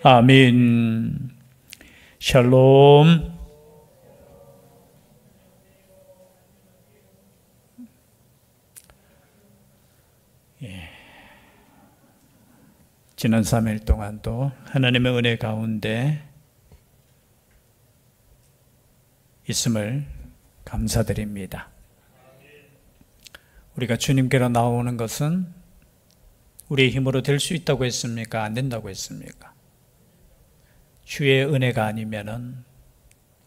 아멘. 샬롬. 지난 3일 동안도 하나님의 은혜 가운데 있음을 감사드립니다. 우리가 주님께로 나오는 것은 우리의 힘으로 될 수 있다고 했습니까? 안 된다고 했습니까? 주의 은혜가 아니면은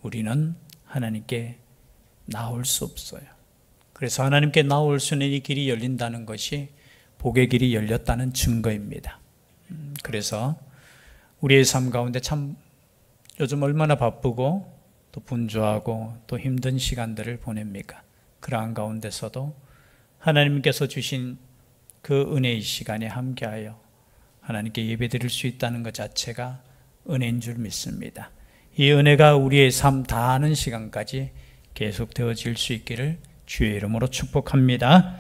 우리는 하나님께 나올 수 없어요. 그래서 하나님께 나올 수 있는 이 길이 열린다는 것이 복의 길이 열렸다는 증거입니다. 그래서 우리의 삶 가운데 참 요즘 얼마나 바쁘고 또 분주하고 또 힘든 시간들을 보냅니까? 그러한 가운데서도 하나님께서 주신 그 은혜의 시간에 함께하여 하나님께 예배드릴 수 있다는 것 자체가 은혜인 줄 믿습니다. 이 은혜가 우리의 삶 다하는 시간까지 계속 되어질 수 있기를 주의 이름으로 축복합니다.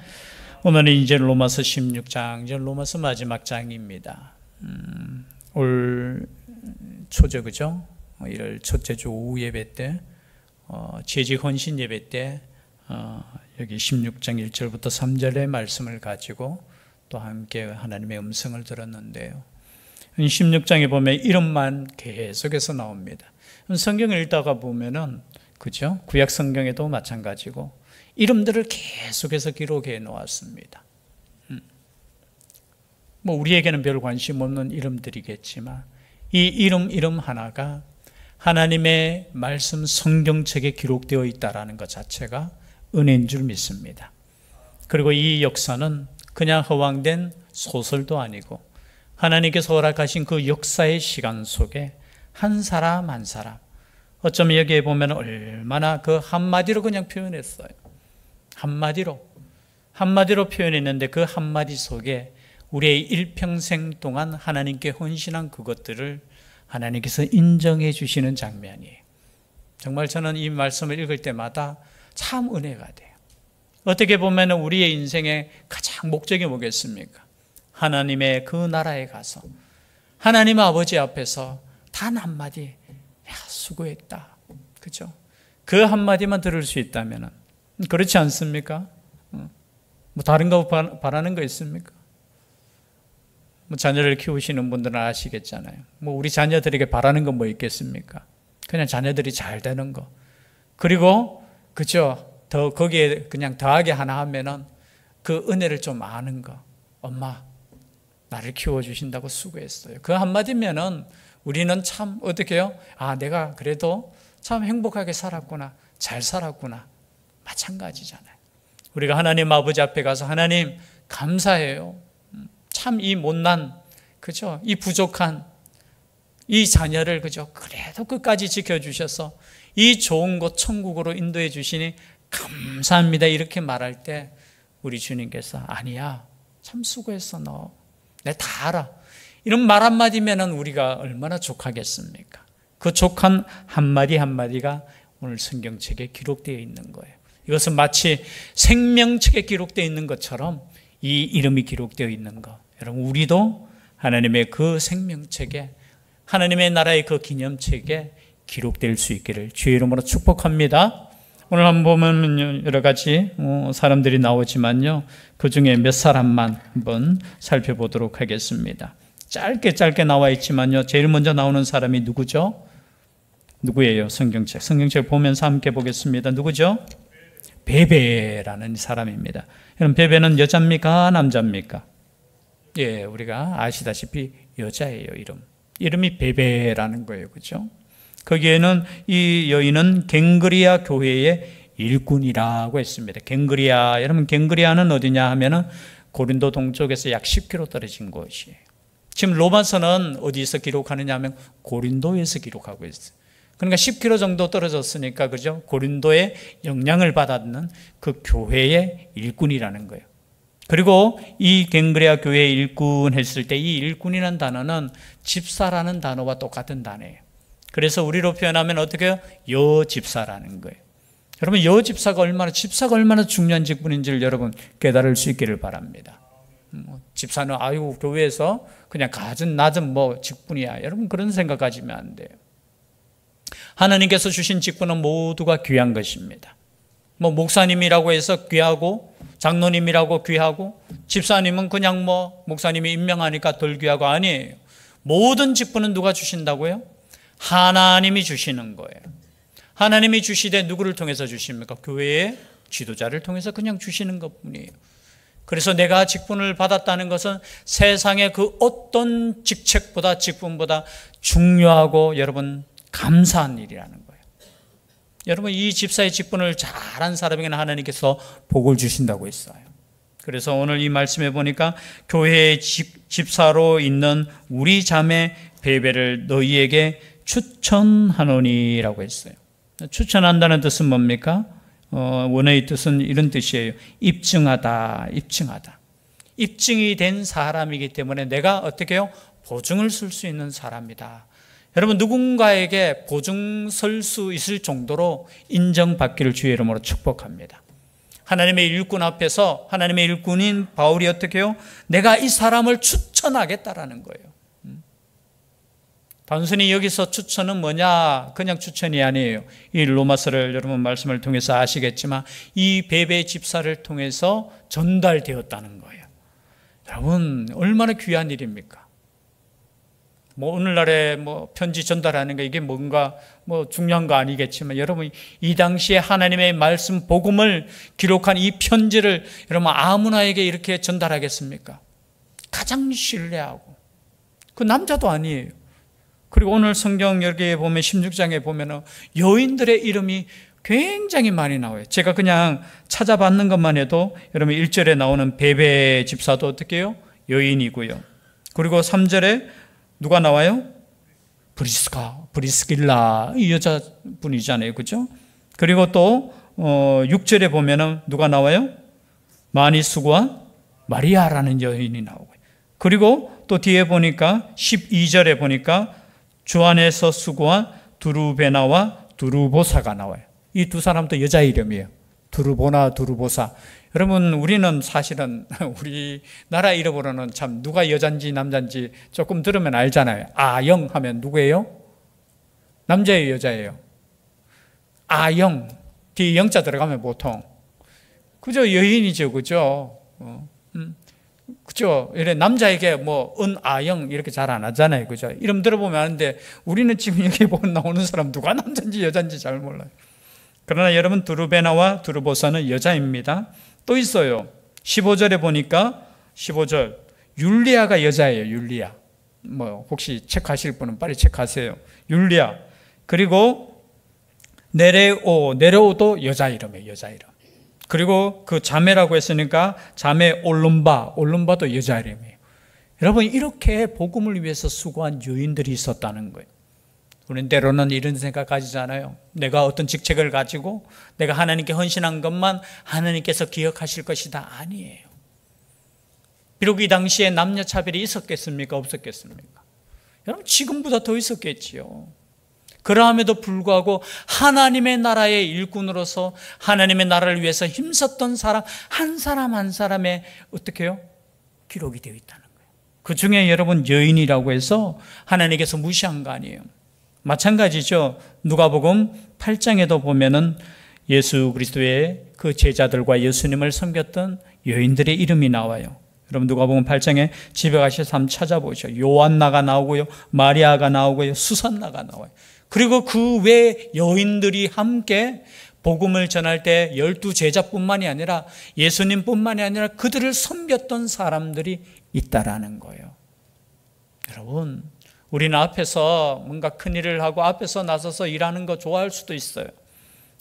오늘은 이제 로마서 16장, 이제 로마서 마지막 장입니다. 올 초저 그죠? 1월 첫째 주 오후 예배 때 재직 헌신 예배 때 여기 16장 1절부터 3절의 말씀을 가지고 또 함께 하나님의 음성을 들었는데요. 16장에 보면 이름만 계속해서 나옵니다. 성경을 읽다가 보면은 그죠? 구약 성경에도 마찬가지고 이름들을 계속해서 기록해 놓았습니다. 뭐 우리에게는 별 관심 없는 이름들이겠지만 이 이름 하나가 하나님의 말씀 성경책에 기록되어 있다는 것 자체가 은혜인 줄 믿습니다. 그리고 이 역사는 그냥 허황된 소설도 아니고 하나님께서 허락하신 그 역사의 시간 속에 한 사람 한 사람, 어쩌면 여기에 보면 얼마나 그 한마디로 그냥 표현했어요. 한마디로 표현했는데 그 한마디 속에 우리의 일평생 동안 하나님께 헌신한 그것들을 하나님께서 인정해 주시는 장면이에요. 정말 저는 이 말씀을 읽을 때마다 참 은혜가 돼요. 어떻게 보면 우리의 인생의 가장 목적이 뭐겠습니까? 하나님의 그 나라에 가서 하나님 아버지 앞에서 단 한마디, 야, 수고했다. 그죠? 그 한마디만 들을 수 있다면 그렇지 않습니까? 뭐 다른 거 바라는 거 있습니까? 뭐 자녀를 키우시는 분들은 아시겠잖아요. 뭐 우리 자녀들에게 바라는 건 뭐 있겠습니까? 그냥 자녀들이 잘 되는 거. 그리고 그죠? 더 거기에 그냥 더하게 하나 하면은 그 은혜를 좀 아는 거. 엄마, 나를 키워주신다고 수고했어요. 그 한마디면은 우리는 참 어떻게 해요? 아, 내가 그래도 참 행복하게 살았구나. 잘 살았구나. 마찬가지잖아요. 우리가 하나님 아버지 앞에 가서 하나님 감사해요. 참 이 못난, 그죠? 이 부족한 이 자녀를 그죠? 그래도 끝까지 지켜주셔서 이 좋은 곳 천국으로 인도해 주시니 감사합니다. 이렇게 말할 때 우리 주님께서 아니야. 참 수고했어 너. 내가 다 알아. 이런 말 한마디면 우리가 얼마나 족하겠습니까? 그 족한 한마디 한마디가 오늘 성경책에 기록되어 있는 거예요. 이것은 마치 생명책에 기록되어 있는 것처럼 이 이름이 기록되어 있는 것. 여러분 우리도 하나님의 그 생명책에 하나님의 나라의 그 기념책에 기록될 수 있기를 주의 이름으로 축복합니다. 오늘 한번 보면 여러 가지 사람들이 나오지만요. 그 중에 몇 사람만 한번 살펴보도록 하겠습니다. 짧게 나와 있지만요. 제일 먼저 나오는 사람이 누구죠? 누구예요? 성경책 보면서 함께 보겠습니다. 누구죠? 베베라는 사람입니다. 여러분 베베는 여자입니까? 남자입니까? 예, 우리가 아시다시피 여자예요. 이름이 베베라는 거예요. 그렇죠? 거기에는 이 여인은 갱그리아 교회의 일꾼이라고 했습니다. 갱그리아, 여러분 갱그리아는 어디냐 하면은 고린도 동쪽에서 약 10km 떨어진 곳이에요. 지금 로마서는 어디서 기록하느냐 하면 고린도에서 기록하고 있어요. 그러니까 10km 정도 떨어졌으니까 그죠? 고린도의 영향을 받았는 그 교회의 일꾼이라는 거예요. 그리고 이 갱그레아 교회의 일꾼 했을 때 이 일꾼이라는 단어는 집사라는 단어와 똑같은 단어예요. 그래서 우리로 표현하면 어떻게 해요? 여집사라는 거예요. 여러분 집사가 얼마나 중요한 직분인지를 여러분 깨달을 수 있기를 바랍니다. 집사는 아유 교회에서 그냥 낮은 뭐 직분이야. 여러분 그런 생각하시면 안 돼요. 하나님께서 주신 직분은 모두가 귀한 것입니다. 뭐 목사님이라고 해서 귀하고 장로님이라고 귀하고 집사님은 그냥 뭐 목사님이 임명하니까 덜 귀하고 아니에요. 모든 직분은 누가 주신다고요? 하나님이 주시는 거예요. 하나님이 주시되 누구를 통해서 주십니까? 교회의 지도자를 통해서 그냥 주시는 것뿐이에요. 그래서 내가 직분을 받았다는 것은 세상의 그 어떤 직분보다 중요하고 여러분 감사한 일이라는 거예요. 여러분 이 집사의 직분을 잘한 사람에게는 하나님께서 복을 주신다고 했어요. 그래서 오늘 이 말씀에 보니까 교회의 집사로 있는 우리 자매 베베를 너희에게 추천하노니라고 했어요. 추천한다는 뜻은 뭡니까? 원어의 뜻은 이런 뜻이에요. 입증하다. 입증이 된 사람이기 때문에 내가 어떻게 해요? 보증을 쓸 수 있는 사람이다. 여러분 누군가에게 보증 설 수 있을 정도로 인정받기를 주의 이름으로 축복합니다. 하나님의 일꾼 앞에서 하나님의 일꾼인 바울이 어떻게 해요? 내가 이 사람을 추천하겠다라는 거예요. 단순히 여기서 추천은 뭐냐? 그냥 추천이 아니에요. 이 로마서를 여러분 말씀을 통해서 아시겠지만 이 베베 집사를 통해서 전달되었다는 거예요. 여러분 얼마나 귀한 일입니까? 뭐 오늘날에 뭐 편지 전달하는 거 이게 뭔가 뭐 중요한 거 아니겠지만 여러분 이 당시에 하나님의 말씀 복음을 기록한 이 편지를 여러분 아무나에게 이렇게 전달하겠습니까? 가장 신뢰하고 그 남자도 아니에요. 그리고 오늘 성경 여기에 보면 16장에 보면 여인들의 이름이 굉장히 많이 나와요. 제가 그냥 찾아봤는 것만 해도 여러분 1절에 나오는 베베 집사도 어떻게 해요? 여인이고요. 그리고 3절에 누가 나와요? 브리스길라 이 여자분이잖아요. 그죠? 그리고 또 6절에 보면 누가 나와요? 많이 수고한 마리아라는 여인이 나오고요. 그리고 또 뒤에 보니까 12절에 보니까 주 안에서 수고한 두루베나와 두루보사가 나와요. 이 두 사람도 여자 이름이에요. 두루보나 두루보사. 여러분 우리는 사실은 우리나라 이름으로는 참 누가 여잔지 남잔지 조금 들으면 알잖아요. 아영 하면 누구예요? 남자예요 여자예요? 아영 뒤에 영자 들어가면 보통 그죠? 여인이죠. 그죠? 그죠? 이래 남자에게 뭐 은아영 이렇게 잘 안 하잖아요. 그죠? 이름 들어보면 아는데 우리는 지금 여기 보면 나오는 사람 누가 남자인지 여잔지 잘 몰라요. 그러나 여러분 두루베나와 두루보사는 여자입니다. 또 있어요. 15절에 보니까 15절 율리아가 여자예요. 율리아. 뭐 혹시 체크하실 분은 빨리 체크하세요. 율리아. 그리고 네레오도 여자 이름이에요. 여자 이름. 그리고 그 자매라고 했으니까 자매 올lum바도 여자 이름이에요. 여러분 이렇게 복음을 위해서 수고한 여인들이 있었다는 거예요. 우리는 때로는 이런 생각 가지잖아요. 내가 어떤 직책을 가지고 내가 하나님께 헌신한 것만 하나님께서 기억하실 것이다. 아니에요. 비록 이 당시에 남녀 차별이 있었겠습니까? 없었겠습니까? 여러분 지금보다 더 있었겠지요. 그러함에도 불구하고 하나님의 나라의 일꾼으로서 하나님의 나라를 위해서 힘썼던 사람 한 사람의 어떻게 해요? 기록이 되어 있다는 거예요. 그 중에 여러분 여인이라고 해서 하나님께서 무시한 거 아니에요. 마찬가지죠. 누가복음 8장에도 보면은 예수 그리스도의 그 제자들과 예수님을 섬겼던 여인들의 이름이 나와요. 여러분 누가복음 8장에 집에 가셔서 한번 찾아보죠. 요한나가 나오고요. 마리아가 나오고요. 수산나가 나와요. 그리고 그 외 여인들이 함께 복음을 전할 때 12제자뿐만이 아니라 예수님뿐만이 아니라 그들을 섬겼던 사람들이 있다라는 거예요. 여러분 우리는 앞에서 뭔가 큰일을 하고 앞에서 나서서 일하는 거 좋아할 수도 있어요.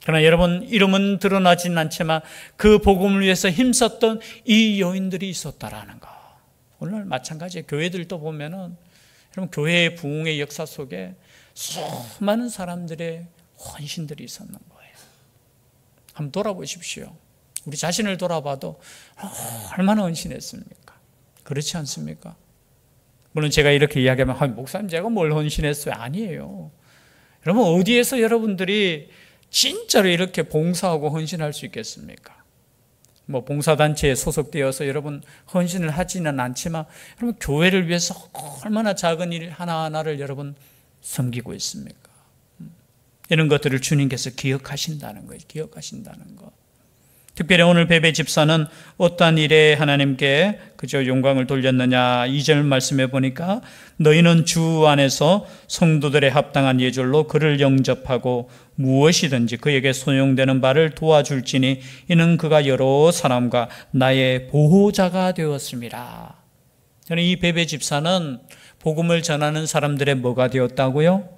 그러나 여러분 이름은 드러나진 않지만 그 복음을 위해서 힘썼던 이 여인들이 있었다라는 거. 오늘 마찬가지예요. 교회들도 보면은 여러분 교회의 부흥의 역사 속에 수많은 사람들의 헌신들이 있었는 거예요. 한번 돌아보십시오. 우리 자신을 돌아봐도 얼마나 헌신했습니까? 그렇지 않습니까? 물론 제가 이렇게 이야기하면 목사님 제가 뭘 헌신했어요? 아니에요. 여러분 어디에서 여러분들이 진짜로 이렇게 봉사하고 헌신할 수 있겠습니까? 뭐 봉사단체에 소속되어서 여러분 헌신을 하지는 않지만 여러분 교회를 위해서 얼마나 작은 일 하나하나를 여러분 섬기고 있습니까? 이런 것들을 주님께서 기억하신다는 거예요. 기억하신다는 것. 특별히 오늘 베베 집사는 어떠한 일에 하나님께 그저 영광을 돌렸느냐, 2절 말씀해 보니까 너희는 주 안에서 성도들의 합당한 예절로 그를 영접하고 무엇이든지 그에게 소용되는 바를 도와줄지니 이는 그가 여러 사람과 나의 보호자가 되었습니다. 저는 이 베베 집사는 복음을 전하는 사람들의 뭐가 되었다고요?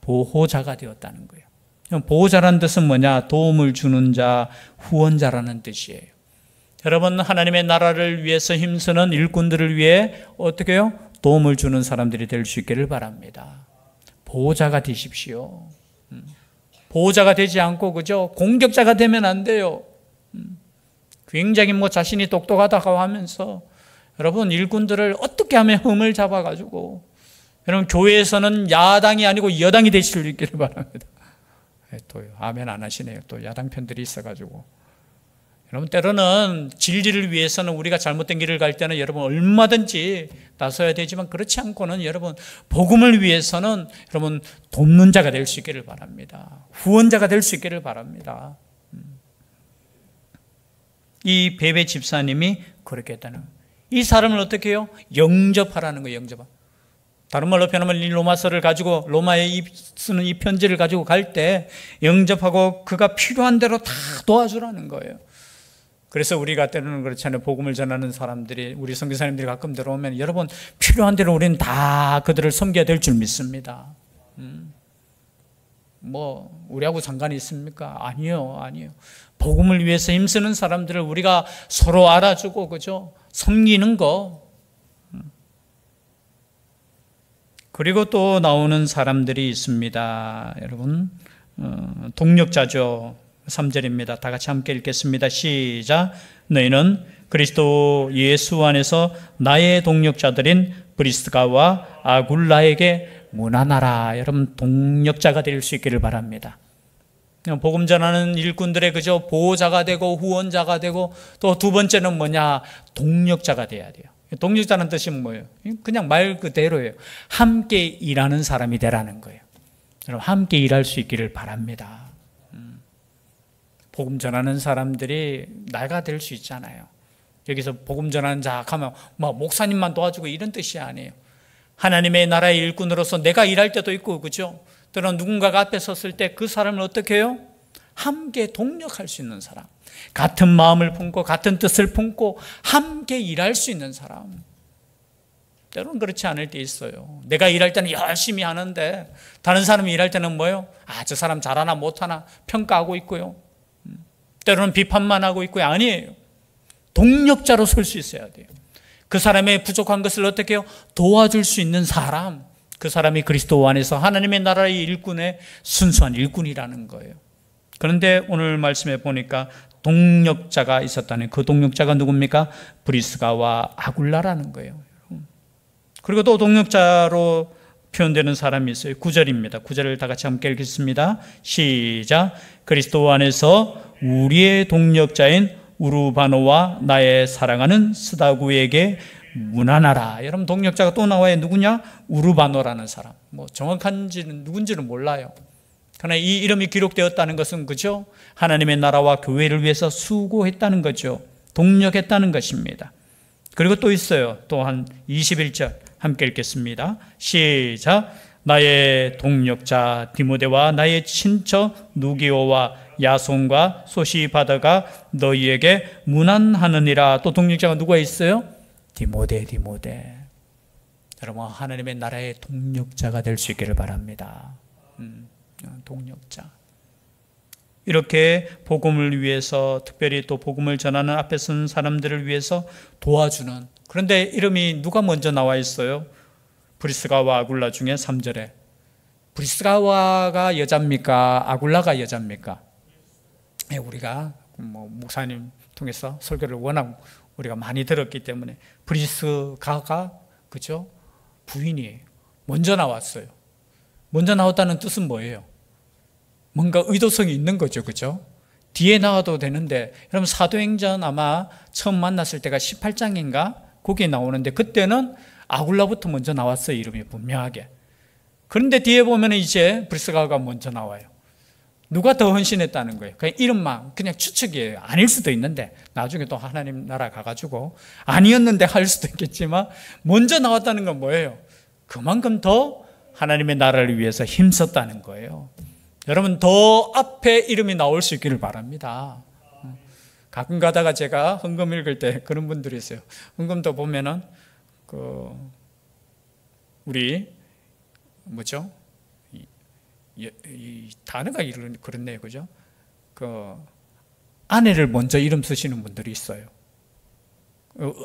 보호자가 되었다는 거예요. 보호자라는 뜻은 뭐냐? 도움을 주는 자, 후원자라는 뜻이에요. 여러분, 하나님의 나라를 위해서 힘쓰는 일꾼들을 위해 어떻게 해요? 도움을 주는 사람들이 될 수 있기를 바랍니다. 보호자가 되십시오. 보호자가 되지 않고 그죠? 공격자가 되면 안 돼요. 굉장히 뭐 자신이 똑똑하다고 하면서 여러분 일꾼들을 어떻게 하면 흠을 잡아가지고 여러분 교회에서는 야당이 아니고 여당이 되실 수 있기를 바랍니다. 또 아멘 안 하시네요. 또 야당 편들이 있어가지고 여러분 때로는 진리를 위해서는 우리가 잘못된 길을 갈 때는 여러분 얼마든지 나서야 되지만 그렇지 않고는 여러분 복음을 위해서는 여러분 돕는 자가 될 수 있기를 바랍니다. 후원자가 될 수 있기를 바랍니다. 이 베베 집사님이 그렇게 했다는 거예요. 이 사람을 어떻게 해요? 영접하라는 거예요. 영접하. 다른 말로 표현하면 이 로마서를 가지고 로마에 쓰는 이 편지를 가지고 갈 때 영접하고 그가 필요한 대로 다 도와주라는 거예요. 그래서 우리가 때로는 그렇잖아요. 복음을 전하는 사람들이 우리 선교사님들이 가끔 들어오면 여러분 필요한 대로 우리는 다 그들을 섬겨야 될 줄 믿습니다. 뭐 우리하고 상관이 있습니까? 아니요. 복음을 위해서 힘쓰는 사람들을 우리가 서로 알아주고 그죠? 섬기는 거. 그리고 또 나오는 사람들이 있습니다. 여러분 동력자죠. 3절입니다. 다 같이 함께 읽겠습니다. 시작. 너희는 그리스도 예수 안에서 나의 동력자들인 브리스가와 아굴라에게 문안하라. 여러분 동력자가 될 수 있기를 바랍니다. 복음 전하는 일꾼들의 그저 보호자가 되고 후원자가 되고 또 두 번째는 뭐냐? 동력자가 돼야 돼요. 동력자는 뜻이 뭐예요? 그냥 말 그대로예요. 함께 일하는 사람이 되라는 거예요. 여러분 함께 일할 수 있기를 바랍니다. 복음 전하는 사람들이 나가 될 수 있잖아요. 여기서 복음 전하는 자 하면 뭐 목사님만 도와주고 이런 뜻이 아니에요. 하나님의 나라의 일꾼으로서 내가 일할 때도 있고 그죠? 또는 누군가가 앞에 섰을 때 그 사람을 어떻게 해요? 함께 동력할 수 있는 사람, 같은 마음을 품고 같은 뜻을 품고 함께 일할 수 있는 사람. 때로는 그렇지 않을 때 있어요. 내가 일할 때는 열심히 하는데 다른 사람이 일할 때는 뭐예요? 저 사람 잘하나 못하나 평가하고 있고요. 때로는 비판만 하고 있고요. 아니에요. 동력자로 설 수 있어야 돼요. 그 사람의 부족한 것을 어떻게 해요? 도와줄 수 있는 사람. 그 사람이 그리스도 안에서 하나님의 나라의 일꾼의 순수한 일꾼이라는 거예요. 그런데 오늘 말씀해 보니까 동력자가 있었다는 그 동력자가 누굽니까? 브리스가와 아굴라라는 거예요. 그리고 또 동력자로 표현되는 사람이 있어요. 9절입니다. 9절을 다 같이 함께 읽겠습니다. 시작. 그리스도 안에서 우리의 동력자인 우르바노와 나의 사랑하는 스다구에게 문안하라. 여러분 동력자가 또 나와요. 누구냐? 우르바노라는 사람. 뭐 정확한지는 누군지는 몰라요. 그러나 이 이름이 기록되었다는 것은 그죠? 하나님의 나라와 교회를 위해서 수고했다는 거죠. 동력했다는 것입니다. 그리고 또 있어요. 또한 21절 함께 읽겠습니다. 시작. 나의 동력자 디모데와 나의 친척 누기오와 야손과 소시바다가 너희에게 문안하느니라. 또 동력자가 누가 있어요? 디모데. 여러분 하나님의 나라의 동력자가 될 수 있기를 바랍니다. 동력자. 이렇게 복음을 위해서 특별히 또 복음을 전하는 앞에 선 사람들을 위해서 도와주는. 그런데 이름이 누가 먼저 나와 있어요? 브리스가와 아굴라 중에 3절에 브리스가와가 여자입니까? 아굴라가 여자입니까? 우리가 뭐 목사님 통해서 설교를 워낙 우리가 많이 들었기 때문에 브리스가가 그죠? 부인이에요. 먼저 나왔어요. 먼저 나왔다는 뜻은 뭐예요? 뭔가 의도성이 있는 거죠. 그죠? 뒤에 나와도 되는데, 여러분 사도행전 아마 처음 만났을 때가 18장인가? 거기에 나오는데 그때는 아굴라부터 먼저 나왔어요. 이름이 분명하게. 그런데 뒤에 보면 이제 브리스가가 먼저 나와요. 누가 더 헌신했다는 거예요. 그냥 이름만 그냥 추측이에요. 아닐 수도 있는데 나중에 또 하나님 나라 가가지고 아니었는데 할 수도 있겠지만 먼저 나왔다는 건 뭐예요? 그만큼 더 하나님의 나라를 위해서 힘썼다는 거예요. 여러분 더 앞에 이름이 나올 수 있기를 바랍니다. 가끔 가다가 제가 헌금 읽을 때 그런 분들이 있어요. 헌금도 보면은 우리 뭐죠? 이 단어가 그렇네요, 그죠? 아내를 먼저 이름 쓰시는 분들이 있어요.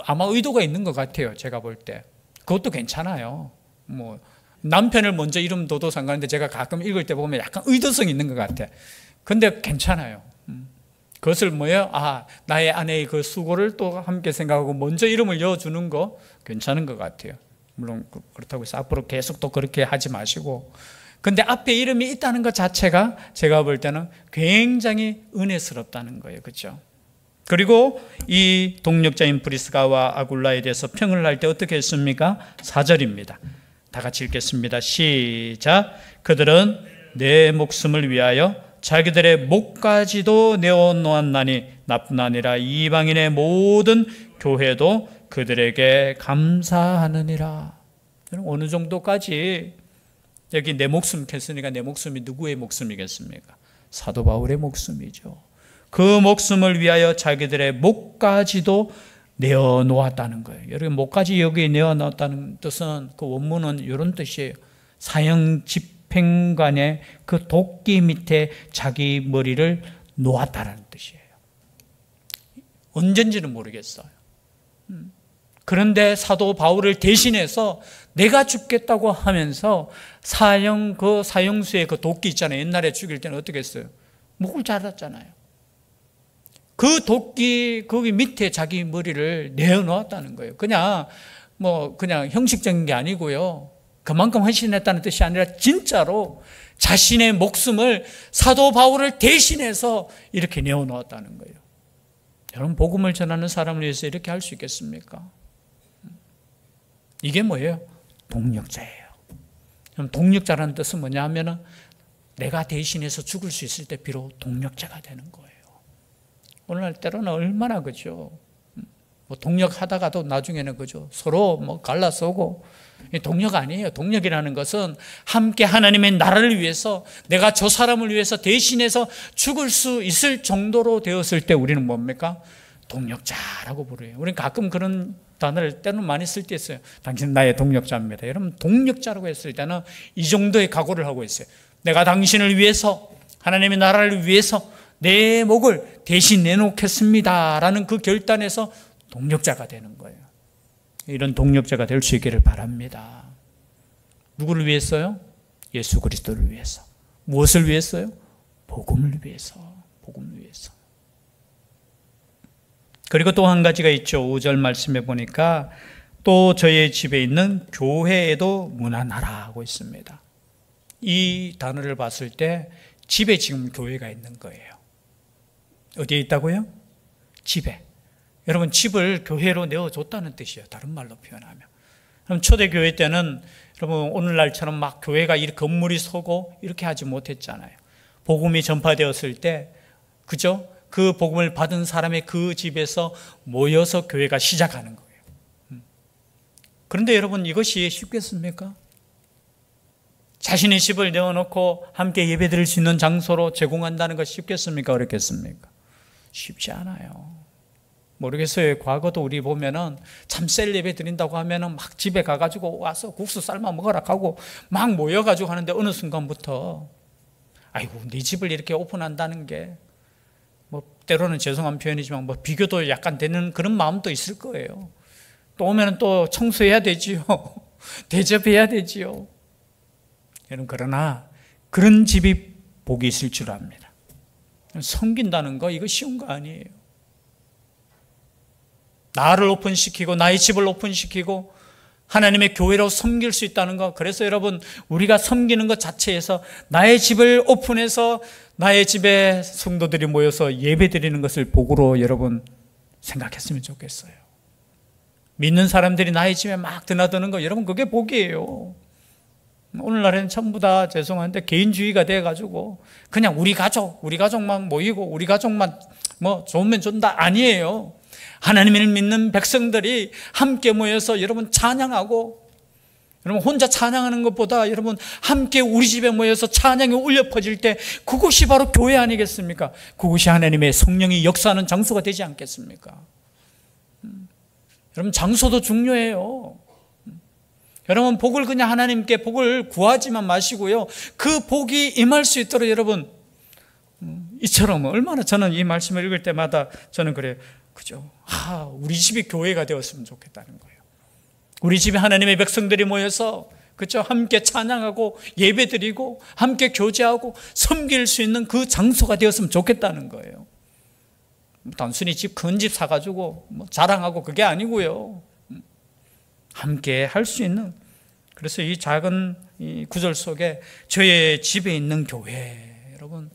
아마 의도가 있는 것 같아요, 제가 볼 때. 그것도 괜찮아요. 뭐 남편을 먼저 이름 둬도 상관없는데 제가 가끔 읽을 때 보면 약간 의도성이 있는 것 같아. 근데 괜찮아요. 그것을 뭐예요? 나의 아내의 그 수고를 또 함께 생각하고 먼저 이름을 넣어주는 거 괜찮은 것 같아요. 물론 그렇다고 해서 앞으로 계속 또 그렇게 하지 마시고. 근데 앞에 이름이 있다는 것 자체가 제가 볼 때는 굉장히 은혜스럽다는 거예요. 그렇죠? 그리고 이 동력자인 브리스가와 아굴라에 대해서 평을 할 때 어떻게 했습니까? 4절입니다. 다 같이 읽겠습니다. 시작. 그들은 내 목숨을 위하여 자기들의 목까지도 내어놓았나니 나뿐 아니라 이방인의 모든 교회도 그들에게 감사하느니라. 어느 정도까지 여기 내 목숨 했으니까 내 목숨이 누구의 목숨이겠습니까? 사도 바울의 목숨이죠. 그 목숨을 위하여 자기들의 목까지도 내어놓았다는 거예요. 여러분 목까지 여기 내어놓았다는 뜻은 그 원문은 이런 뜻이에요. 사형 집행관의 그 도끼 밑에 자기 머리를 놓았다는 뜻이에요. 언젠지는 모르겠어요. 그런데 사도 바울을 대신해서 내가 죽겠다고 하면서 그 사형수의 그 도끼 있잖아요. 옛날에 죽일 때는 어떻게 했어요? 목을 잘랐잖아요. 그 도끼 거기 밑에 자기 머리를 내어놓았다는 거예요. 그냥 형식적인 게 아니고요. 그만큼 헌신했다는 뜻이 아니라 진짜로 자신의 목숨을 사도 바울을 대신해서 이렇게 내어놓았다는 거예요. 여러분 복음을 전하는 사람을 위해서 이렇게 할 수 있겠습니까? 이게 뭐예요? 동력자예요. 그럼 동력자라는 뜻은 뭐냐 하면은 내가 대신해서 죽을 수 있을 때 비록 동력자가 되는 거예요. 오늘날 때로는 얼마나 그죠? 동력하다가도 나중에는 그죠? 서로 갈라서고. 동력 아니에요. 동력이라는 것은 함께 하나님의 나라를 위해서 내가 저 사람을 위해서 대신해서 죽을 수 있을 정도로 되었을 때 우리는 뭡니까? 동력자라고 부르요. 우리는 가끔 그런 단어를 때는 많이 쓸 때 있어요. 당신은 나의 동력자입니다. 여러분 동력자라고 했을 때는 이 정도의 각오를 하고 있어요. 내가 당신을 위해서 하나님의 나라를 위해서 내 목을 대신 내놓겠습니다 라는 그 결단에서 동력자가 되는 거예요. 이런 동력자가 될 수 있기를 바랍니다. 누구를 위해서요? 예수 그리스도를 위해서. 무엇을 위해서요? 복음을 위해서. 복음을 위해서. 그리고 또 한 가지가 있죠. 5절 말씀해 보니까 또 저의 집에 있는 교회에도 문안하라 하고 있습니다. 이 단어를 봤을 때 집에 지금 교회가 있는 거예요. 어디에 있다고요? 집에. 여러분 집을 교회로 내어줬다는 뜻이에요. 다른 말로 표현하면. 그럼 초대교회 때는 여러분 오늘날처럼 막 교회가 이렇게 건물이 서고 이렇게 하지 못했잖아요. 복음이 전파되었을 때 그죠? 그 복음을 받은 사람의 그 집에서 모여서 교회가 시작하는 거예요. 그런데 여러분 이것이 쉽겠습니까? 자신의 집을 내어놓고 함께 예배드릴 수 있는 장소로 제공한다는 것이 쉽겠습니까? 어렵겠습니까? 쉽지 않아요. 모르겠어요. 과거도 우리 보면은 참 셀 예배 드린다고 하면은 막 집에 가가지고 와서 국수 삶아 먹으라 하고 막 모여가지고 하는데 어느 순간부터 아이고 네 집을 이렇게 오픈한다는 게 때로는 죄송한 표현이지만 비교도 약간 되는 그런 마음도 있을 거예요. 또 오면은 또 청소해야 되지요. 대접해야 되지요. 여러분 그러나 그런 집이 복이 있을 줄 압니다. 섬긴다는 거 이거 쉬운 거 아니에요. 나를 오픈시키고 나의 집을 오픈시키고 하나님의 교회로 섬길 수 있다는 것. 그래서 여러분, 우리가 섬기는 것 자체에서 나의 집을 오픈해서 나의 집에 성도들이 모여서 예배 드리는 것을 복으로 여러분 생각했으면 좋겠어요. 믿는 사람들이 나의 집에 막 드나드는 거, 여러분 그게 복이에요. 오늘날에는 전부 다 죄송한데 개인주의가 돼가지고 그냥 우리 가족만 모이고 우리 가족만 뭐 좋으면 좋다, 아니에요. 하나님을 믿는 백성들이 함께 모여서 여러분 찬양하고, 여러분 혼자 찬양하는 것보다 여러분 함께 우리 집에 모여서 찬양이 울려 퍼질 때 그곳이 바로 교회 아니겠습니까? 그곳이 하나님의 성령이 역사하는 장소가 되지 않겠습니까? 여러분 장소도 중요해요. 여러분 복을 그냥 하나님께 복을 구하지만 마시고요, 그 복이 임할 수 있도록 여러분 이처럼 얼마나, 저는 이 말씀을 읽을 때마다 저는 그래요. 그죠? 우리 집이 교회가 되었으면 좋겠다는 거예요. 우리 집에 하나님의 백성들이 모여서 그죠? 함께 찬양하고 예배드리고 함께 교제하고 섬길 수 있는 그 장소가 되었으면 좋겠다는 거예요. 단순히 큰 집 사가지고 뭐 자랑하고 그게 아니고요, 함께 할 수 있는. 그래서 이 작은 이 구절 속에 저의 집에 있는 교회, 여러분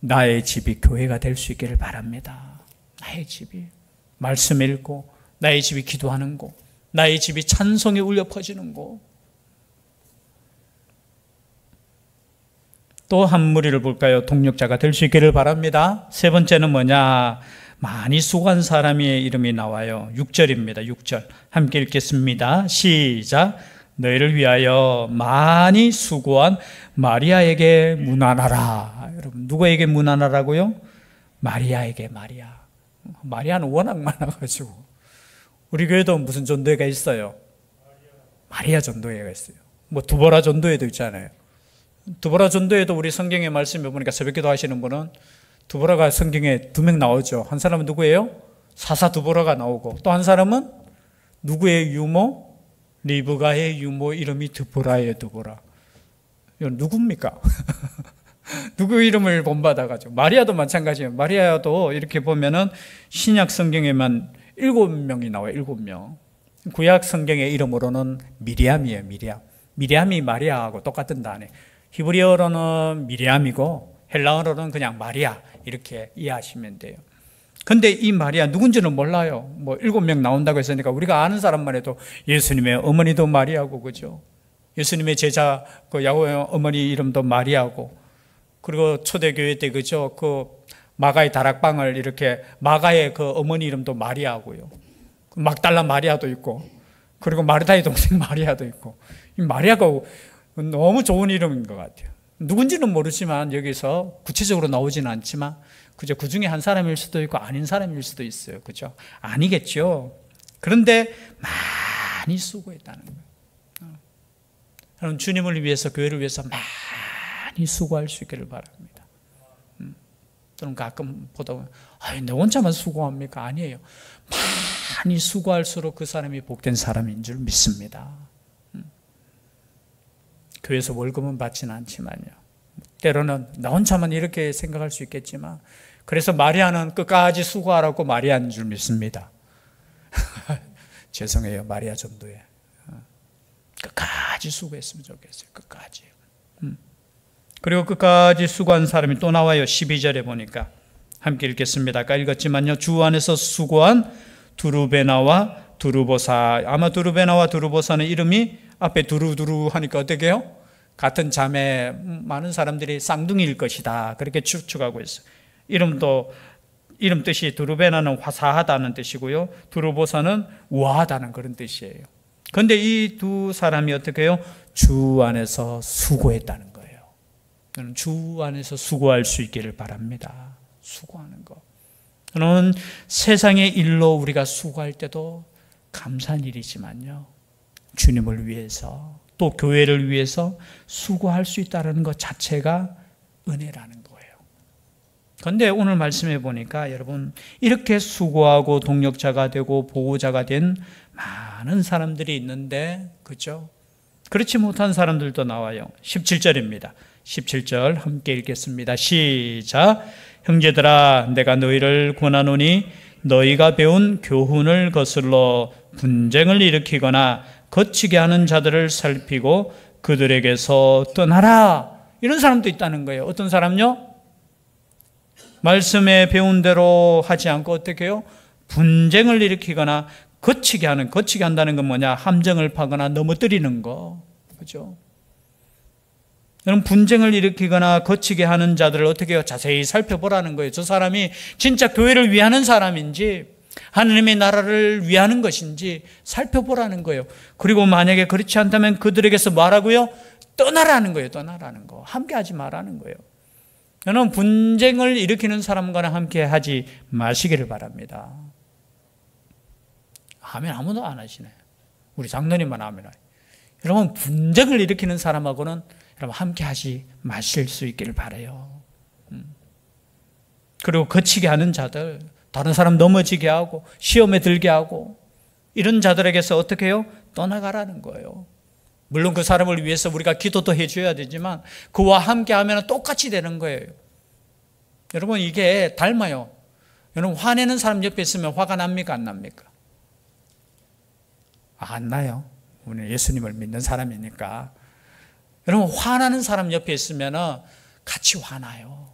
나의 집이 교회가 될 수 있기를 바랍니다. 나의 집이 말씀 읽고, 나의 집이 기도하는 곳, 나의 집이 찬송이 울려 퍼지는 곳. 또 한 무리를 볼까요? 동력자가 될 수 있기를 바랍니다. 세 번째는 뭐냐? 많이 수고한 사람의 이름이 나와요. 6절입니다. 6절 함께 읽겠습니다. 시작. 너희를 위하여 많이 수고한 마리아에게 문안하라. 여러분 누구에게 문안하라고요? 마리아에게. 마리아는 워낙 많아가지고 우리 교회도 무슨 전도회가 있어요? 마리아 전도회가 있어요. 뭐 두보라 전도회도 있잖아요. 두보라 전도회도 우리 성경의 말씀에 보니까 새벽기도 하시는 분은 두보라가 성경에 2명 나오죠. 한 사람은 누구예요? 사사 두보라가 나오고, 또 한 사람은 누구의 유모? 리브가의 유모 이름이 드보라예요. 드보라. 이건 누굽니까? 누구 이름을 본받아가지고. 마리아도 마찬가지예요. 마리아도 이렇게 보면은 신약 성경에만 7명이 나와요. 7명. 구약 성경의 이름으로는 미리암이에요. 미리암이 마리아하고 똑같은 단어. 히브리어로는 미리암이고 헬라어로는 그냥 마리아, 이렇게 이해하시면 돼요. 근데 이 마리아 누군지는 몰라요. 뭐 7명 나온다고 했으니까 우리가 아는 사람만 해도 예수님의 어머니도 마리아고, 그죠? 예수님의 제자 그 야곱의 어머니 이름도 마리아고, 그리고 초대교회 때 그죠? 그 마가의 다락방을 이렇게 마가의 그 어머니 이름도 마리아고요. 막달라 마리아도 있고, 그리고 마르다의 동생 마리아도 있고. 이 마리아가 너무 좋은 이름인 것 같아요. 누군지는 모르지만 여기서 구체적으로 나오지는 않지만 그죠? 그 중에 한 사람일 수도 있고 아닌 사람일 수도 있어요. 그죠? 아니겠죠. 그런데 많이 수고했다는 거예요. 여러분 주님을 위해서, 교회를 위해서 많이 수고할 수 있기를 바랍니다. 또는 가끔 보다 보면 내 혼자만 수고합니까? 아니에요. 많이 수고할수록 그 사람이 복된 사람인 줄 믿습니다. 교회에서 월급은 받지는 않지만요, 때로는 나 혼자만 이렇게 생각할 수 있겠지만, 그래서 마리아는 끝까지 수고하라고 마리아인 줄 믿습니다. 죄송해요, 마리아 전도에 끝까지 수고했으면 좋겠어요. 끝까지. 그리고 끝까지 수고한 사람이 또 나와요. 12절에 보니까 함께 읽겠습니다. 아까 읽었지만요, 주 안에서 수고한 두루베나와 두루보사. 아마 두루베나와 두루보사는 이름이 앞에 두루두루 하니까 어떻게 해요? 같은 자매, 많은 사람들이 쌍둥이일 것이다, 그렇게 추측하고 있어요. 이름 뜻이 두루베나는 화사하다는 뜻이고요, 두루보사는 우아하다는 그런 뜻이에요. 그런데 이 두 사람이 어떻게 해요? 주 안에서 수고했다는 거예요. 저는 주 안에서 수고할 수 있기를 바랍니다. 수고하는 거. 저는 세상의 일로 우리가 수고할 때도 감사한 일이지만요, 주님을 위해서 또 교회를 위해서 수고할 수 있다는 것 자체가 은혜라는 거예요. 그런데 오늘 말씀해 보니까 여러분 이렇게 수고하고 동력자가 되고 보호자가 된 많은 사람들이 있는데, 그렇죠? 그렇지 못한 사람들도 나와요. 17절입니다. 17절 함께 읽겠습니다. 시작. 형제들아, 내가 너희를 권하노니 너희가 배운 교훈을 거슬러 분쟁을 일으키거나 거치게 하는 자들을 살피고 그들에게서 떠나라. 이런 사람도 있다는 거예요. 어떤 사람요? 말씀에 배운 대로 하지 않고 어떻게 해요? 분쟁을 일으키거나 거치게 한다는 건 뭐냐? 함정을 파거나 넘어뜨리는 거. 그죠? 여러분, 분쟁을 일으키거나 거치게 하는 자들을 어떻게 해요? 자세히 살펴보라는 거예요. 저 사람이 진짜 교회를 위하는 사람인지 하나님의 나라를 위하는 것인지 살펴보라는 거예요. 그리고 만약에 그렇지 않다면 그들에게서 뭐라고요? 떠나라는 거예요. 떠나라는 거. 함께하지 말라는 거예요. 여러분, 분쟁을 일으키는 사람과는 함께하지 마시기를 바랍니다. 아멘. 아무도 안 하시네. 우리 장로님만 아멘. 여러분, 분쟁을 일으키는 사람하고는 여러분 함께하지 마실 수 있기를 바라요. 그리고 거치게 하는 자들, 다른 사람 넘어지게 하고 시험에 들게 하고 이런 자들에게서 어떻게 해요? 떠나가라는 거예요. 물론 그 사람을 위해서 우리가 기도도 해줘야 되지만 그와 함께하면 똑같이 되는 거예요. 여러분, 이게 닮아요. 여러분, 화내는 사람 옆에 있으면 화가 납니까? 안 납니까? 안 나요. 우리 예수님을 믿는 사람이니까. 여러분, 화나는 사람 옆에 있으면 같이 화나요.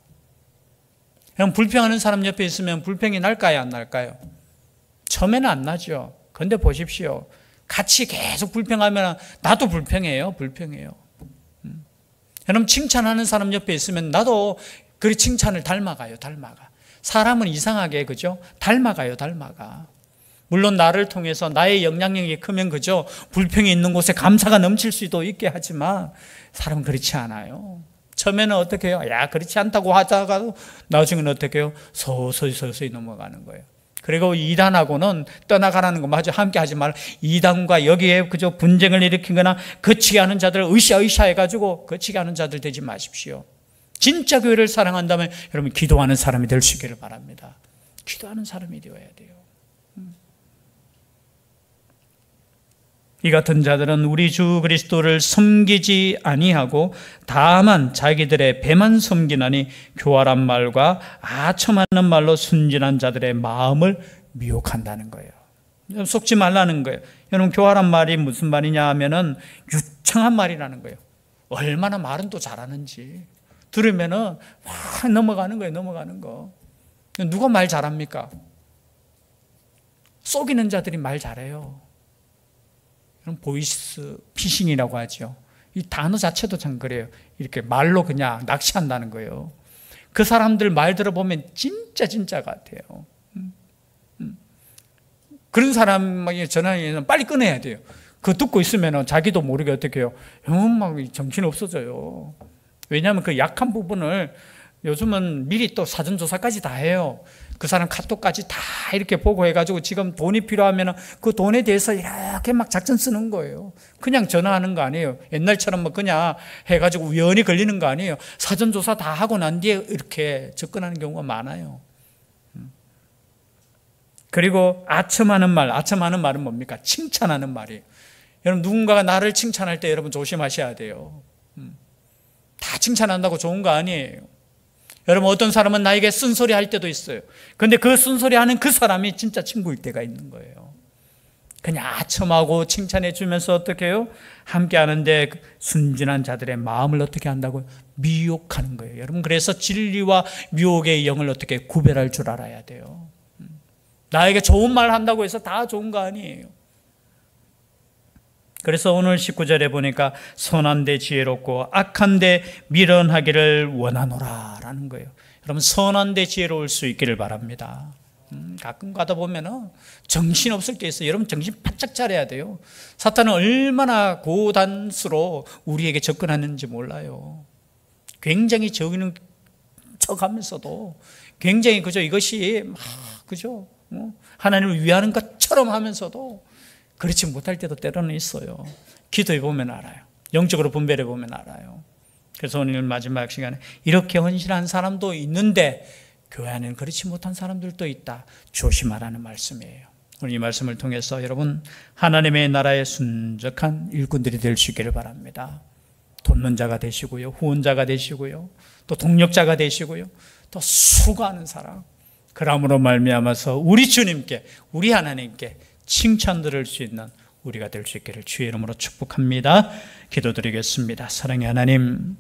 여러분, 불평하는 사람 옆에 있으면 불평이 날까요? 안 날까요? 처음에는 안 나죠. 그런데 보십시오. 같이 계속 불평하면 나도 불평해요. 여러분, 칭찬하는 사람 옆에 있으면 나도 그 칭찬을 닮아가요. 사람은 이상하게, 그죠? 닮아가요. 물론 나를 통해서 나의 영향력이 크면 그죠? 불평이 있는 곳에 감사가 넘칠 수도 있게 하지만 사람은 그렇지 않아요. 처음에는 어떻게 해요? 야, 그렇지 않다고 하다가도 나중에는 어떻게 해요? 서서히 넘어가는 거예요. 그리고 이단하고는 떠나가라는 거 마저 함께 하지 말라. 이단과 여기에 그저 분쟁을 일으키거나 거치게 하는 자들을 으쌰 해가지고 거치게 하는 자들 되지 마십시오. 진짜 교회를 사랑한다면 여러분 기도하는 사람이 될 수 있기를 바랍니다. 기도하는 사람이 되어야 돼요. 이 같은 자들은 우리 주 그리스도를 섬기지 아니하고 다만 자기들의 배만 섬기나니 교활한 말과 아첨하는 말로 순진한 자들의 마음을 미혹한다는 거예요. 속지 말라는 거예요. 여러분, 교활한 말이 무슨 말이냐 하면은 유창한 말이라는 거예요. 얼마나 말은 또 잘하는지 들으면은 확 넘어가는 거예요. 누가 말 잘합니까? 속이는 자들이 말 잘해요. 보이스 피싱이라고 하죠. 이 단어 자체도 참 그래요. 이렇게 말로 그냥 낚시한다는 거예요. 그 사람들 말 들어보면 진짜 같아요. 그런 사람에게 전화하면 빨리 끊어야 돼요. 그거 듣고 있으면 자기도 모르게 어떻게 해요? 막 정신 없어져요. 왜냐하면 그 약한 부분을 요즘은 미리 또 사전조사까지 다 해요. 그 사람 카톡까지 다 이렇게 보고 해가지고 지금 돈이 필요하면 그 돈에 대해서 이렇게 막 작전 쓰는 거예요. 그냥 전화하는 거 아니에요. 옛날처럼 뭐 그냥 해가지고 우연히 걸리는 거 아니에요. 사전조사 다 하고 난 뒤에 이렇게 접근하는 경우가 많아요. 그리고 아첨하는 말은 뭡니까? 칭찬하는 말이에요. 여러분, 누군가가 나를 칭찬할 때 여러분 조심하셔야 돼요. 다 칭찬한다고 좋은 거 아니에요. 여러분, 어떤 사람은 나에게 쓴소리 할 때도 있어요. 그런데 그 쓴소리 하는 그 사람이 진짜 친구일 때가 있는 거예요. 그냥 아첨하고 칭찬해 주면서 어떻게 해요? 함께 하는데 순진한 자들의 마음을 어떻게 한다고요? 미혹하는 거예요. 여러분, 그래서 진리와 미혹의 영을 어떻게 구별할 줄 알아야 돼요. 나에게 좋은 말 한다고 해서 다 좋은 거 아니에요. 그래서 오늘 19절에 보니까 선한데 지혜롭고 악한데 미련하기를 원하노라 라는 거예요. 여러분, 선한데 지혜로울 수 있기를 바랍니다. 가끔 가다 보면 정신없을 때 있어요. 여러분, 정신 바짝 차려야 돼요. 사탄은 얼마나 고단수로 우리에게 접근하는지 몰라요. 굉장히 적이는 척하면서도 굉장히 그저 이것이 그죠? 하나님을 위하는 것처럼 하면서도 그렇지 못할 때도 때로는 있어요. 기도해 보면 알아요. 영적으로 분별해 보면 알아요. 그래서 오늘 마지막 시간에 이렇게 헌신한 사람도 있는데 교회 안에는 그렇지 못한 사람들도 있다. 조심하라는 말씀이에요. 오늘 이 말씀을 통해서 여러분 하나님의 나라의 순적한 일꾼들이 될 수 있기를 바랍니다. 돕는 자가 되시고요. 후원자가 되시고요. 또 동력자가 되시고요. 또 수고하는 사람. 그러므로 말미암아서 우리 주님께, 우리 하나님께 칭찬 들을 수 있는 우리가 될 수 있기를 주의 이름으로 축복합니다. 기도드리겠습니다. 사랑의 하나님,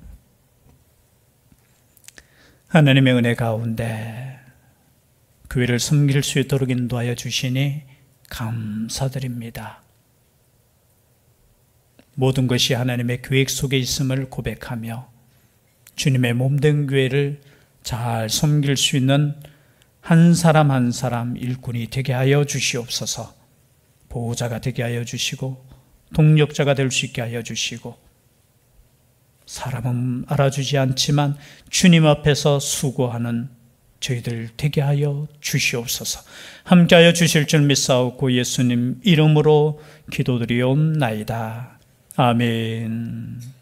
하나님의 은혜 가운데 교회를 섬길 수 있도록 인도하여 주시니 감사드립니다. 모든 것이 하나님의 계획 속에 있음을 고백하며 주님의 몸된 교회를 잘 섬길 수 있는 한 사람 한 사람 일꾼이 되게 하여 주시옵소서. 보호자가 되게 하여 주시고 동력자가 될 수 있게 하여 주시고, 사람은 알아주지 않지만 주님 앞에서 수고하는 저희들 되게 하여 주시옵소서. 함께하여 주실 줄 믿사옵고 예수님 이름으로 기도드리옵나이다. 아멘.